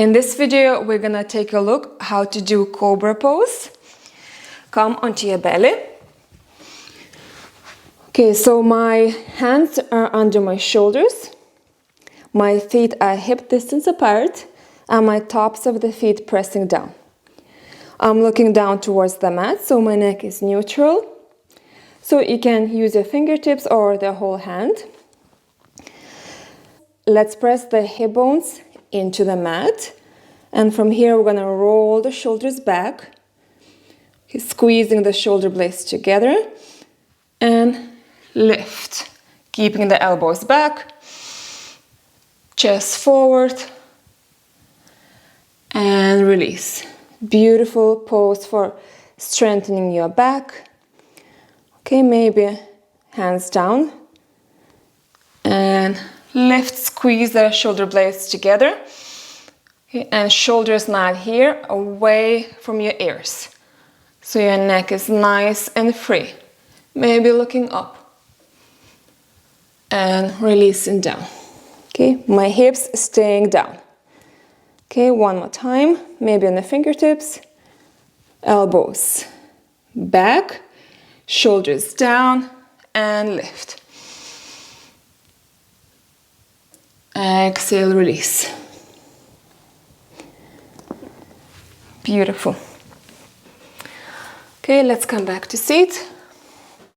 In this video, we're gonna take a look how to do cobra pose. Come onto your belly. Okay, so my hands are under my shoulders. My feet are hip distance apart and my tops of the feet pressing down. I'm looking down towards the mat, so my neck is neutral. So you can use your fingertips or the whole hand. Let's press the hip bones into the mat. And from here, we're gonna roll the shoulders back, squeezing the shoulder blades together and lift, keeping the elbows back, chest forward and release. Beautiful pose for strengthening your back. Okay, maybe hands down and lift, squeeze the shoulder blades together. Okay, and shoulders not here, away from your ears. So your neck is nice and free. Maybe looking up and releasing down. Okay, my hips staying down. Okay, one more time, maybe on the fingertips, elbows back, shoulders down and lift. Exhale, release. Beautiful. Okay, let's come back to seat.